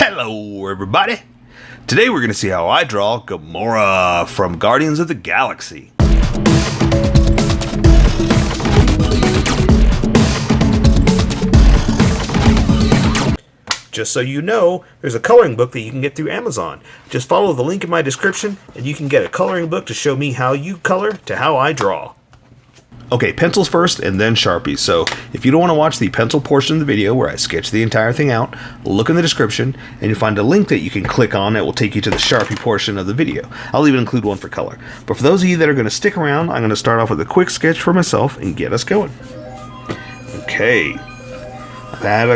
Hello everybody! Today we're going to see how I draw Gamora from Guardians of the Galaxy. Just so you know, there's a coloring book that you can get through Amazon. Just follow the link in my description and you can get a coloring book to show me how you color to how I draw. Okay, pencils first and then Sharpies. So if you don't want to watch the pencil portion of the video where I sketch the entire thing out, look in the description and you'll find a link that you can click on that will take you to the Sharpie portion of the video. I'll even include one for color. But for those of you that are going to stick around, I'm going to start off with a quick sketch for myself and get us going. Okay. I've had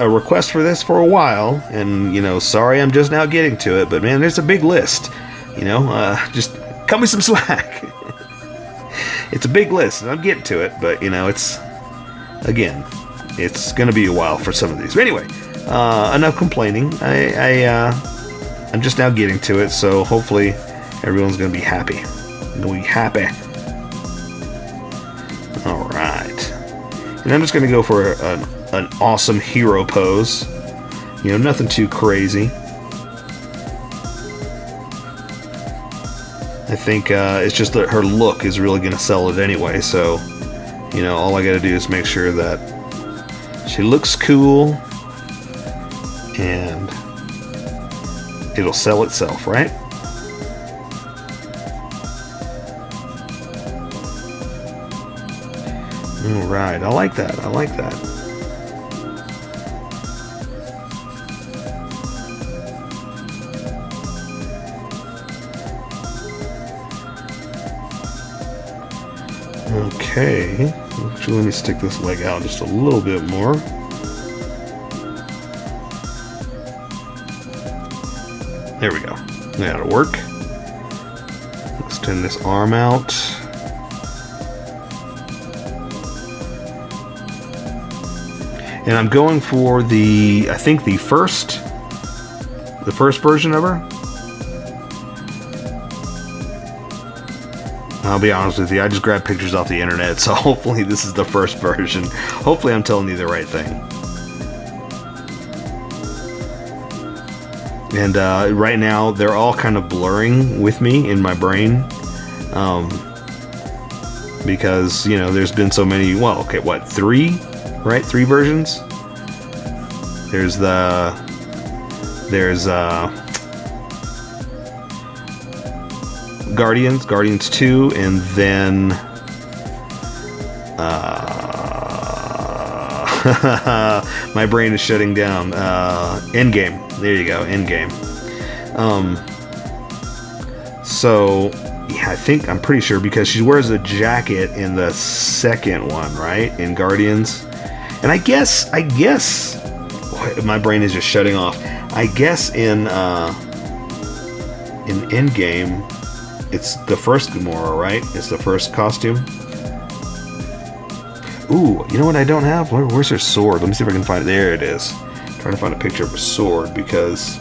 a request for this for a while, and, sorry I'm just now getting to it, but man, there's a big list. Just cut me some slack. It's a big list, and I'm getting to it, but, it's going to be a while for some of these. But anyway, enough complaining. I'm just now getting to it, so hopefully everyone's going to be happy. All right. And I'm just going to go for an awesome hero pose. Nothing too crazy. I think it's just that her look is really going to sell it anyway, so, all I got to do is make sure that she looks cool and it'll sell itself, right? Alright, I like that. Okay, actually let me stick this leg out just a little bit more. There we go. That'll work. Extend this arm out. And I'm going for the first version of her. I'll be honest with you, I just grabbed pictures off the internet, so hopefully this is the first version. Hopefully I'm telling you the right thing. And right now, they're all kind of blurring with me in my brain. Because, there's been so many, three? Right? 3 versions? There's Guardians 2, and then my brain is shutting down. Endgame. There you go, Endgame. So yeah, I'm pretty sure because she wears a jacket in the second one, right? In Guardians. And I guess my brain is just shutting off. I guess in Endgame, it's the first Gamora, right? It's the first costume. Ooh, you know what I don't have? Where's her sword? Let me see if I can find it. There it is. I'm trying to find a picture of a sword because...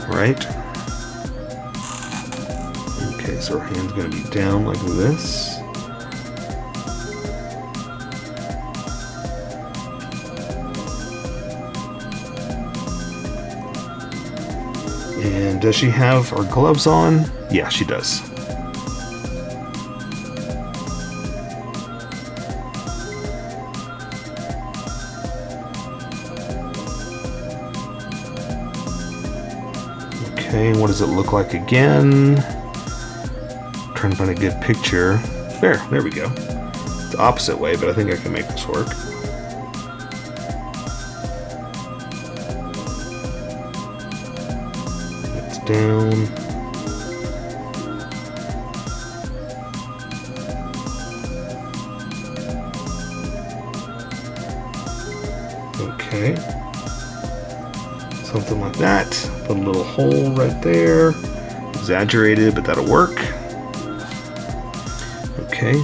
Right? Okay, so her hand's going to be down like this. And does she have her gloves on? Yeah, she does. Okay, what does it look like again? Trying to find a good picture. There we go. It's the opposite way, but I think I can make this work. Down. Okay. Something like that. Put a little hole right there. Exaggerated, but that'll work. Okay.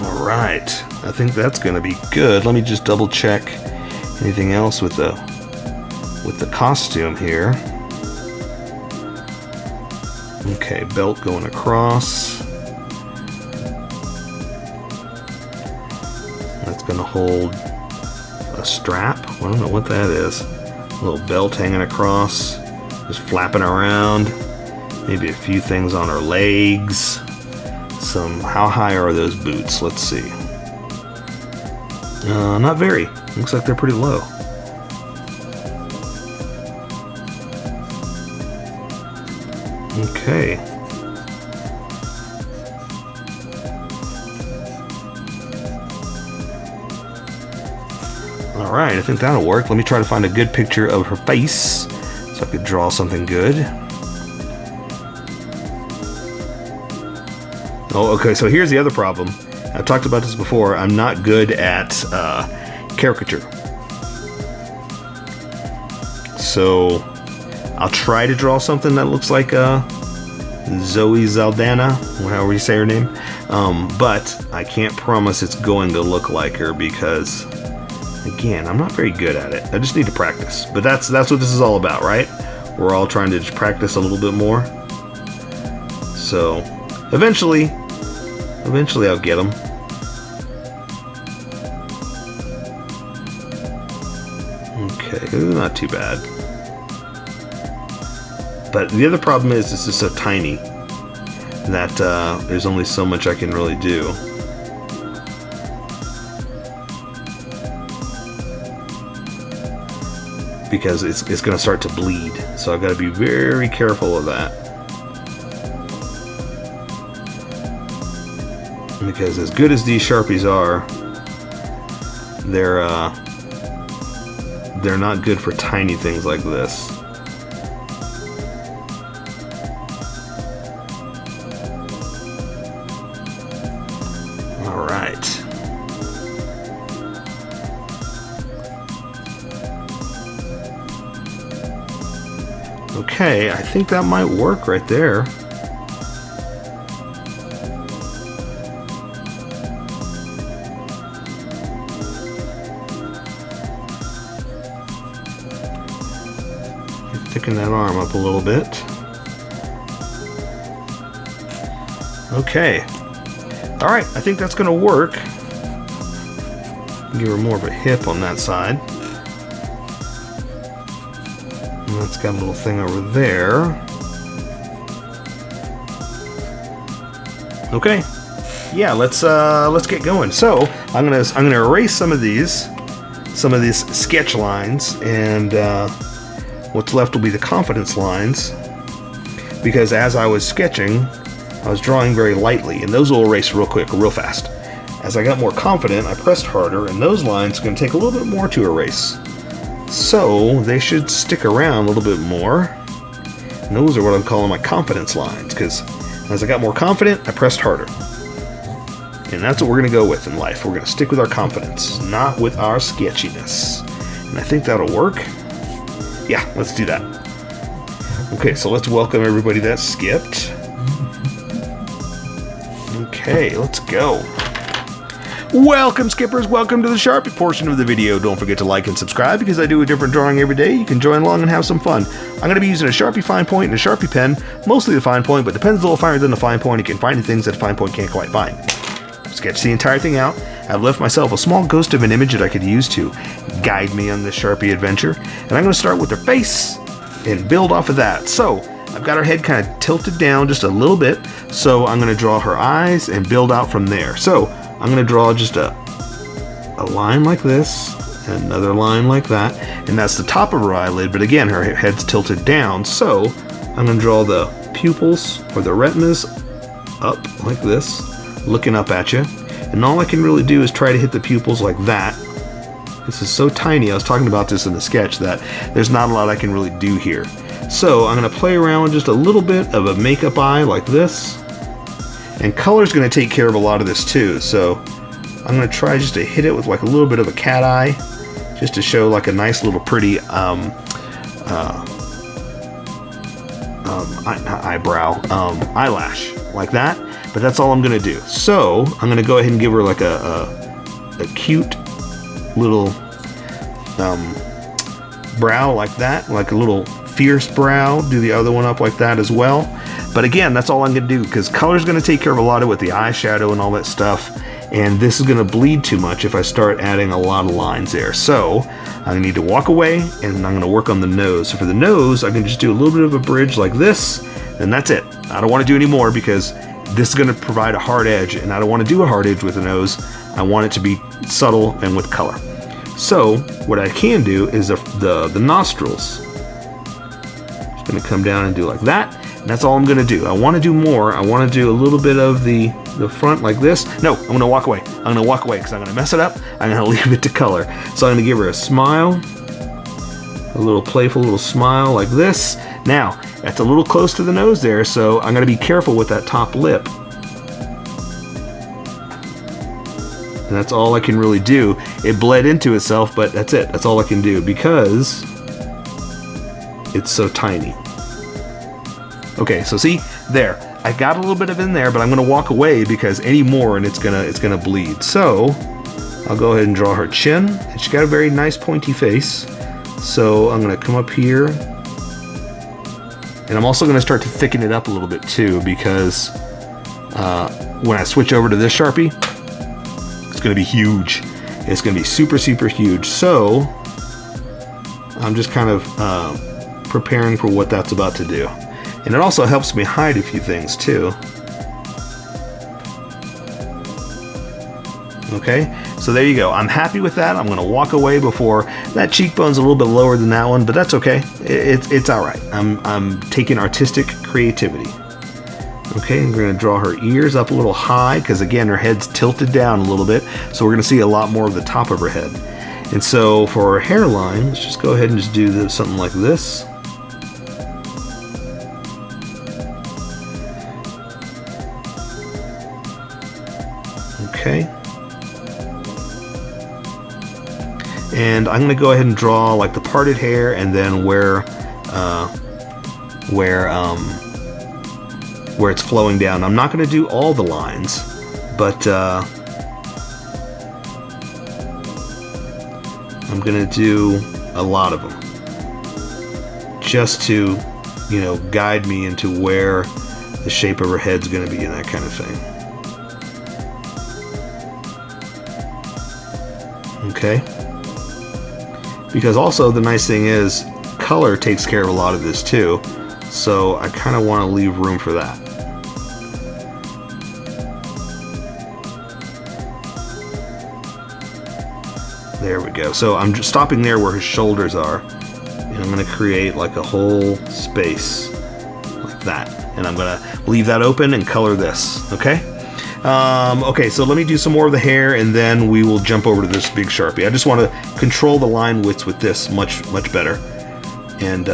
All right. I think that's going to be good. Let me just double check. Anything else with the costume here? Okay, belt going across. That's going to hold a strap. I don't know what that is. A little belt hanging across, just flapping around. Maybe a few things on her legs. How high are those boots? Let's see. Not very. Looks like they're pretty low. Okay. Alright, I think that'll work. Let me try to find a good picture of her face so I could draw something good. Oh, okay, so here's the other problem. I've talked about this before. I'm not good at caricature. So I'll try to draw something that looks like Zoe Zaldana, however you say her name. But I can't promise it's going to look like her because, again, I'm not very good at it. I just need to practice. But that's what this is all about, right? We're all trying to just practice a little bit more. So eventually I'll get them. Okay, not too bad. But the other problem is this is so tiny that there's only so much I can really do. Because it's going to start to bleed. So I've got to be very careful of that. Because as good as these Sharpies are, they're not good for tiny things like this. All right. Okay, I think that might work right there. Thicken that arm up a little bit. Okay. Alright, I think that's going to work. Give her more of a hip on that side. And that's got a little thing over there. Okay. Yeah, let's get going. So I'm gonna erase some of these sketch lines, and what's left will be the confidence lines, because as I was sketching, I was drawing very lightly, and those will erase real quick, real fast. As I got more confident, I pressed harder, and those lines are going to take a little bit more to erase. So they should stick around a little bit more. And those are what I'm calling my confidence lines, because as I got more confident, I pressed harder. And that's what we're going to go with in life. We're going to stick with our confidence, not with our sketchiness. And I think that'll work. Yeah, let's do that. Okay, so let's welcome everybody that skipped. Okay, let's go. Welcome, skippers. Welcome to the Sharpie portion of the video. Don't forget to like and subscribe because I do a different drawing every day. You can join along and have some fun. I'm going to be using a Sharpie fine point and a Sharpie pen, mostly the fine point, but the pen's a little finer than the fine point. You can find things that a fine point can't quite find. Sketch the entire thing out. I've left myself a small ghost of an image that I could use to guide me on this Sharpie adventure. And I'm going to start with her face and build off of that. So I've got her head kind of tilted down just a little bit. So I'm going to draw her eyes and build out from there. So I'm going to draw just a line like this, another line like that, and that's the top of her eyelid, but again, her head's tilted down, so I'm going to draw the pupils, or the retinas, up like this, looking up at you, and all I can really do is try to hit the pupils like that. This is so tiny, I was talking about this in the sketch, that there's not a lot I can really do here. So I'm going to play around with just a little bit of a makeup eye like this. And color's going to take care of a lot of this too, so I'm going to try just to hit it with like a little bit of a cat eye, just to show like a nice little pretty eyelash, like that. But that's all I'm going to do. So I'm going to go ahead and give her like a cute little brow like that, like a little fierce brow. Do the other one up like that as well. But again, that's all I'm going to do, because color's going to take care of a lot of it with the eyeshadow and all that stuff. and this is going to bleed too much if I start adding a lot of lines there. So I'm going to need to walk away, and I'm going to work on the nose. So for the nose, I can just do a little bit of a bridge like this, and that's it. I don't want to do any more because this is going to provide a hard edge, and I don't want to do a hard edge with the nose. I want it to be subtle and with color. So what I can do is the nostrils. Just going to come down and do like that. And that's all I'm going to do. I want to do more. I want to do a little bit of the front like this. No, I'm going to walk away. I'm going to walk away because I'm going to mess it up. I'm going to leave it to color. So I'm going to give her a smile. A little playful little smile like this. Now, that's a little close to the nose there, so I'm going to be careful with that top lip. And that's all I can really do. It bled into itself, but that's it. That's all I can do because it's so tiny. Okay, so see, there. I got a little bit of in there, but I'm gonna walk away because any more and it's gonna bleed. So I'll go ahead and draw her chin. And she's got a very nice pointy face. So I'm gonna come up here. And I'm also gonna start to thicken it up a little bit too, because when I switch over to this Sharpie, it's gonna be huge. It's gonna be super, super huge. So I'm just kind of preparing for what that's about to do. And it also helps me hide a few things too. Okay, so there you go. I'm happy with that. I'm gonna walk away before that cheekbone's a little bit lower than that one, but that's okay. It's all right. I'm taking artistic creativity. Okay, I'm gonna draw her ears up a little high because again, her head's tilted down a little bit, so we're gonna see a lot more of the top of her head. And so for her hairline, let's just go ahead and just do this, something like this. Okay. And I'm going to go ahead and draw like the parted hair and then where it's flowing down. I'm not going to do all the lines, but I'm going to do a lot of them just to, you know, guide me into where the shape of her head's going to be and that kind of thing. Okay, because also the nice thing is color takes care of a lot of this too, so I kind of want to leave room for that. There we go. So I'm just stopping there where his shoulders are, and I'm going to create like a whole space like that, and I'm going to leave that open and color this. Okay. Okay, so let me do some more of the hair and then we will jump over to this big Sharpie. I just want to control the line widths with this much better and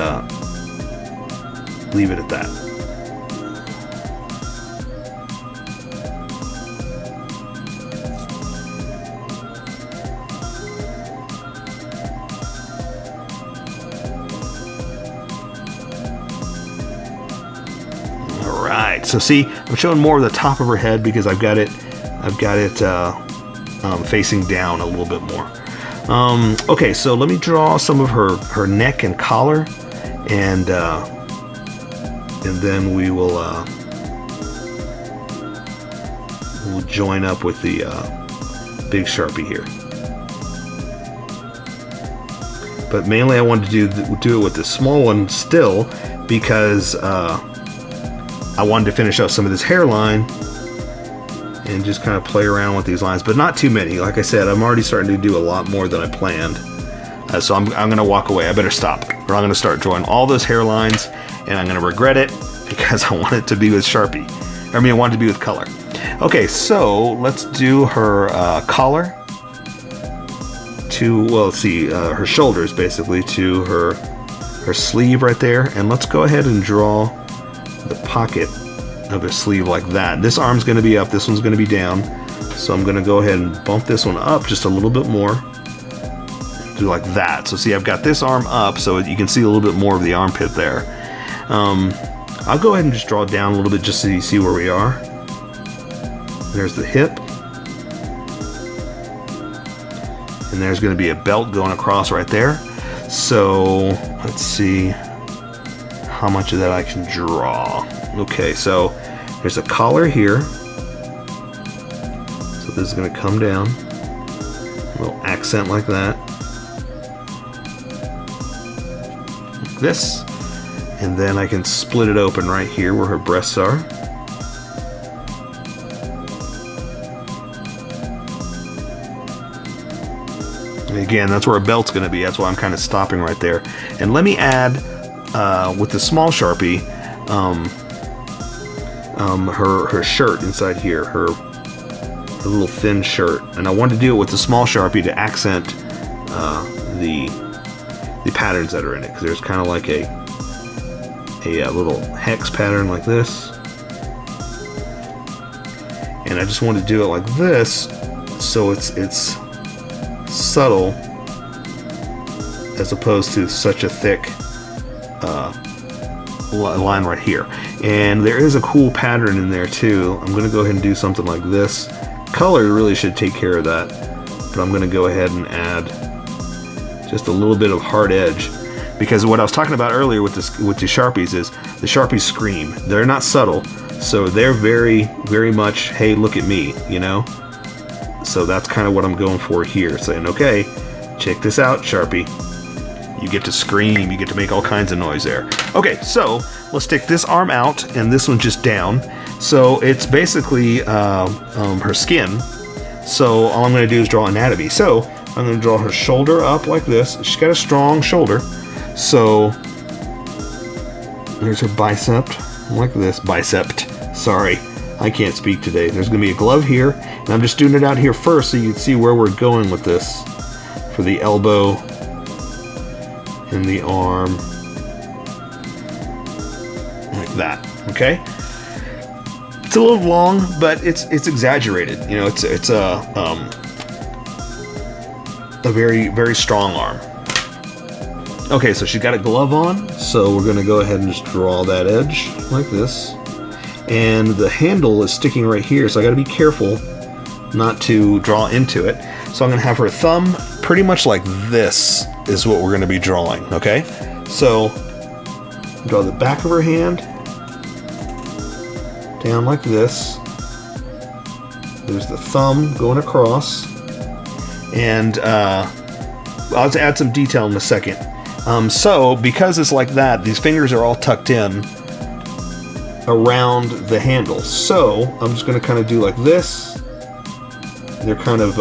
leave it at that. So see, I'm showing more of the top of her head because I've got it facing down a little bit more. Okay, so let me draw some of her neck and collar, and then we'll join up with the big Sharpie here. But mainly, I wanted to do it with the small one still because. I wanted to finish up some of this hairline and just kind of play around with these lines, but not too many. Like I said, I'm already starting to do a lot more than I planned. So I'm going to walk away. I better stop, or I'm going to start drawing all those hairlines, and I'm going to regret it because I want it to be with Sharpie. I want it to be with color. Okay, so let's do her collar to, well, let's see, her shoulders basically to her sleeve right there, and let's go ahead and draw the pocket of the sleeve like that. This arm's going to be up, this one's going to be down, so I'm going to go ahead and bump this one up just a little bit more, do like that. So see, I've got this arm up so you can see a little bit more of the armpit there. I'll go ahead and just draw it down a little bit just so you see where we are. There's the hip, and there's going to be a belt going across right there. So let's see how much of that I can draw. Okay, so there's a collar here. So this is going to come down, a little accent like that, like this, and then I can split it open right here where her breasts are. And again, that's where a belt's going to be. That's why I'm kind of stopping right there. And let me add, with the small Sharpie, her shirt inside here, her little thin shirt. And I wanted to do it with the small Sharpie to accent the patterns that are in it, because there's kind of like a little hex pattern like this, and I just want to do it like this so it's subtle as opposed to such a thick line right here. And there is a cool pattern in there too. I'm going to go ahead and do something like this. Color really should take care of that, but I'm going to go ahead and add just a little bit of hard edge, because what I was talking about earlier with the Sharpies is the Sharpies scream. They're not subtle, so they're very, very much, hey, look at me, you know? So that's kind of what I'm going for here, saying, okay, check this out, Sharpie. You get to scream, you get to make all kinds of noise there. Okay, so let's take this arm out and this one just down. So it's basically her skin. So all I'm going to do is draw anatomy. So I'm going to draw her shoulder up like this. She's got a strong shoulder. So there's her bicep, like this. Bicept. Sorry, I can't speak today. There's going to be a glove here, and I'm just doing it out here first so you can see where we're going with this for the elbow and the arm, like that. Okay. It's a little long, but it's exaggerated. You know, it's a very, very strong arm. Okay, so she's got a glove on, so we're gonna go ahead and just draw that edge like this. And the handle is sticking right here, so I gotta be careful not to draw into it. So I'm gonna have her thumb pretty much like this is what we're gonna be drawing, okay? So draw the back of her hand down like this. There's the thumb going across. And I'll add some detail in a second. So because it's like that, these fingers are all tucked in around the handle. So I'm just going to kind of do like this. They're kind of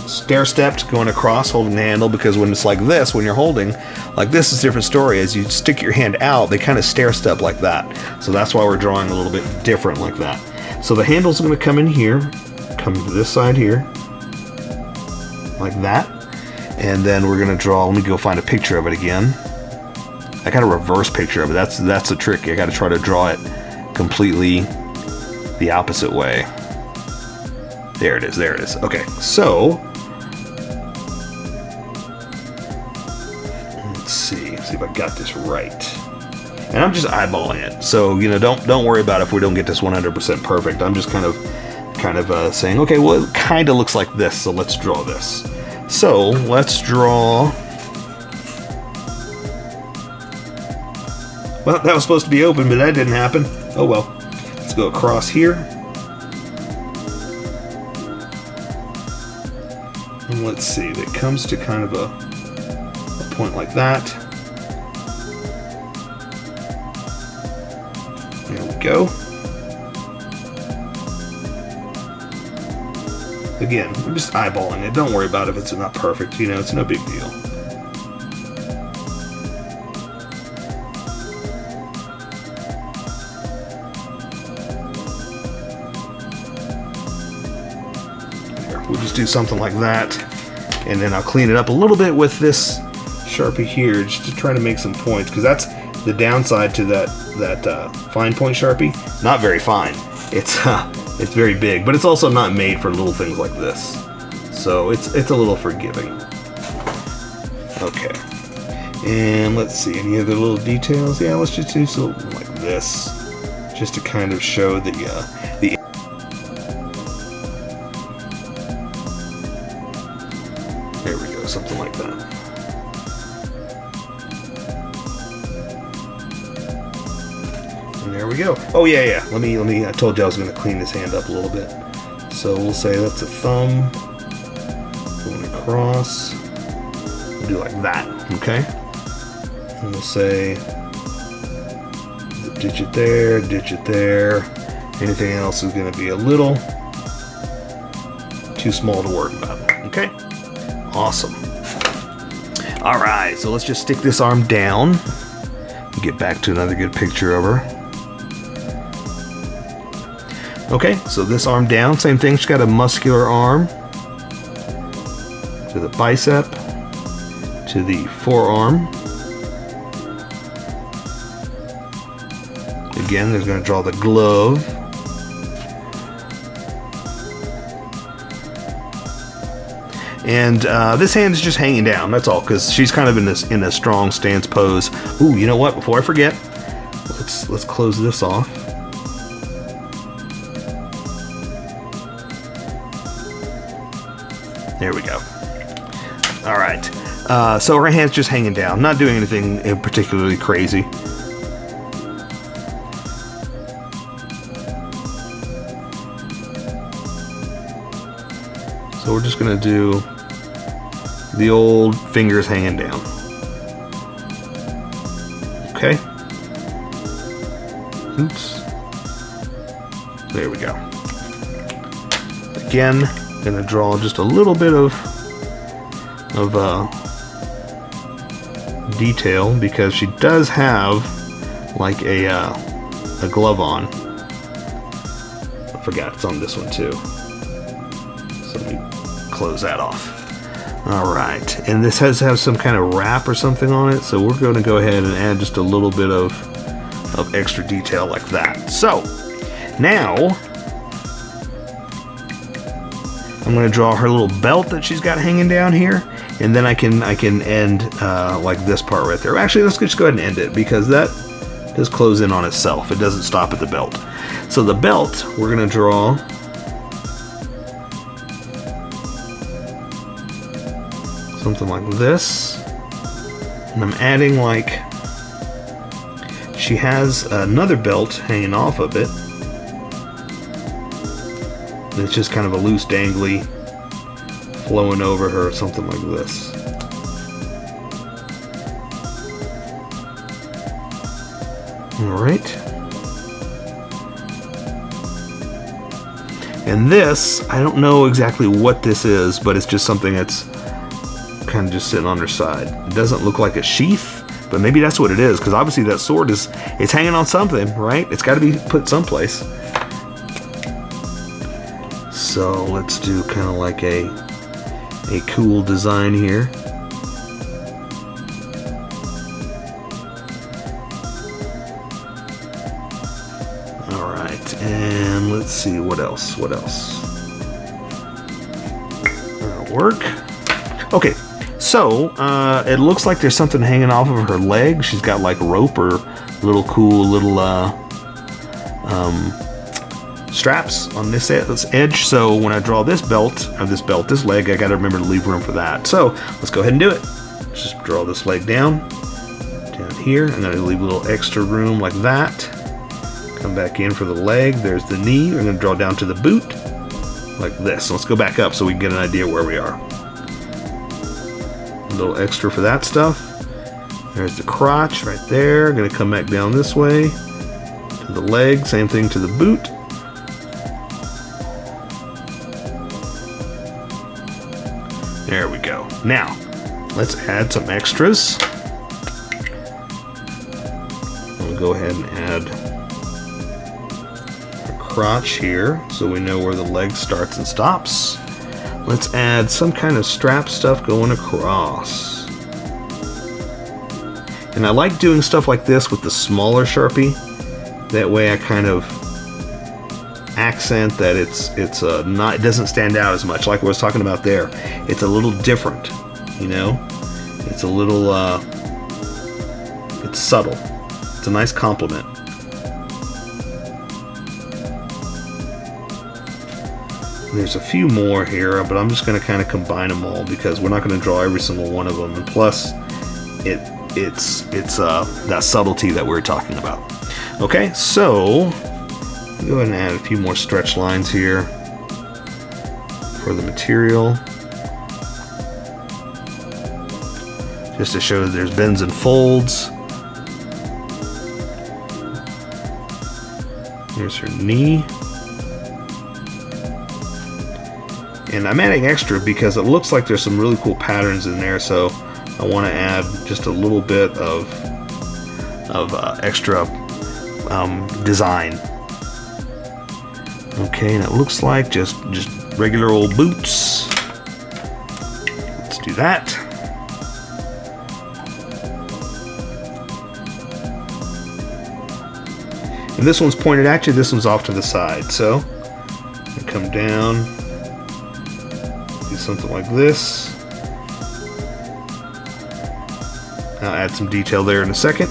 stair-stepped going across, holding the handle, because when it's like this, when you're holding like this, is a different story. As you stick your hand out, they kind of stair-step like that. So that's why we're drawing a little bit different like that. So the handle's going to come in here, come to this side here, like that. And then we're going to draw, let me go find a picture of it again. I got a reverse picture of it. That's the trick. I got to try to draw it completely the opposite way. There it is, there it is. Okay, so let's see if I got this right. And I'm just eyeballing it. So, you know, don't worry about if we don't get this 100% perfect. I'm just kind of saying, okay, well, it kind of looks like this, so let's draw this. So let's draw. Well, that was supposed to be open, but that didn't happen. Oh well. Let's go across here. And let's see, that comes to kind of a point like that. There we go. Again, I'm just eyeballing it. Don't worry about if it's not perfect. You know, it's no big deal. There, we'll just do something like that. And then I'll clean it up a little bit with this Sharpie here, just to try to make some points, because that's the downside to that fine point Sharpie. Not very fine. It's very big, but it's also not made for little things like this. So it's a little forgiving. Okay. And let's see, any other little details? Yeah, let's just do something like this, just to kind of show the there we go, something like that. And There we go. Oh yeah. Let me. I told you I was going to clean this hand up a little bit. So we'll say that's a thumb going across. We'll do like that. Okay. And we'll say digit there, digit there. Anything else is going to be a little too small to worry about. Okay. Awesome. All right. So let's just stick this arm down. Get back to another good picture of her. Okay, so this arm down, same thing. She's got a muscular arm to the bicep, to the forearm. Again, there's going to draw the glove. And this hand is just hanging down, that's all, because she's kind of in a strong stance pose. Ooh, you know what? Before I forget, let's close this off. There we go. All right. So her hand's just hanging down, not doing anything particularly crazy. So we're just gonna do the old fingers hanging down. Okay. Oops. There we go. Again, gonna draw just a little bit of detail because she does have like a glove on. I forgot it's on this one too. So let me close that off. All right, and this has to have some kind of wrap or something on it, so we're going to go ahead and add just a little bit of extra detail like that. So now I'm going to draw her little belt that she's got hanging down here, and then I can end like this part right there. Actually, let's just go ahead and end it because that does close in on itself. It doesn't stop at the belt. So the belt, we're going to draw something like this, and I'm adding like she has another belt hanging off of it. It's just kind of a loose dangly flowing over her, something like this. All right. And this, I don't know exactly what this is, but it's just something that's kind of just sitting on her side. It doesn't look like a sheath, but maybe that's what it is, because obviously that sword it's hanging on something, right? It's got to be put someplace. So let's do kind of like a cool design here. All right, and let's see what else. That'll work. Okay. So, it looks like there's something hanging off of her leg. She's got like rope or little cool little straps on this edge. So when I draw this belt, or this leg, I gotta remember to leave room for that. So let's go ahead and do it. Let's just draw this leg down here. I'm gonna leave a little extra room like that. Come back in for the leg. There's the knee. I'm gonna draw down to the boot like this. So let's go back up so we can get an idea where we are. A little extra for that stuff. There's the crotch right there. Gonna come back down this way to the leg. Same thing to the boot. There we go. Now let's add some extras. I'll go ahead and add a crotch here so we know where the leg starts and stops. Let's add some kind of strap stuff going across. And I like doing stuff like this with the smaller Sharpie. That way I kind of accent that it doesn't stand out as much, like I was talking about there. It's a little different, you know? It's a little, it's subtle. It's a nice compliment. There's a few more here, but I'm just going to kind of combine them all because we're not going to draw every single one of them. And plus, it's that subtlety that we're talking about. Okay, so go ahead and add a few more stretch lines here for the material, just to show that there's bends and folds. Here's her knee. And I'm adding extra because it looks like there's some really cool patterns in there, so I want to add just a little bit of extra design. Okay, and it looks like just regular old boots. Let's do that. And this one's pointed at you, this one's off to the side. So you come down, do something like this. I'll add some detail there in a second.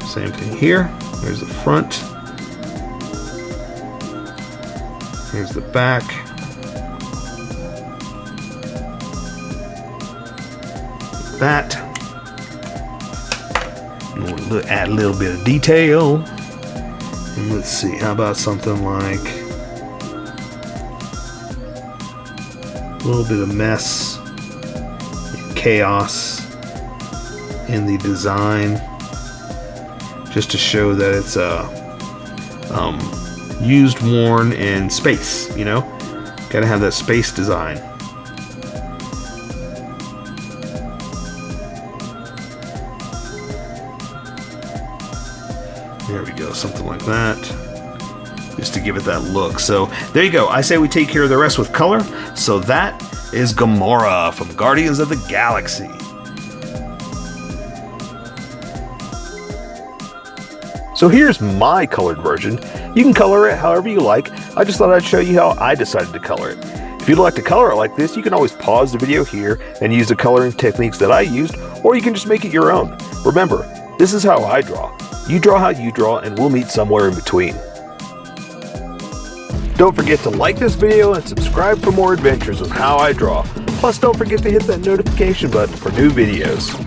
Same thing here. There's the front. Here's the back. That. And we'll add a little bit of detail. And let's see, how about something like a little bit of mess, chaos in the design, just to show that it's used, worn, and space, you know? Gotta have that space design. There we go, something like that, just to give it that look. So there you go. I say we take care of the rest with color. So that is Gamora from Guardians of the Galaxy. So here's my colored version. You can color it however you like. I just thought I'd show you how I decided to color it. If you'd like to color it like this, you can always pause the video here and use the coloring techniques that I used, or you can just make it your own. Remember, this is how I draw. You draw how you draw, and we'll meet somewhere in between. Don't forget to like this video and subscribe for more adventures with how I draw. Plus, don't forget to hit that notification button for new videos.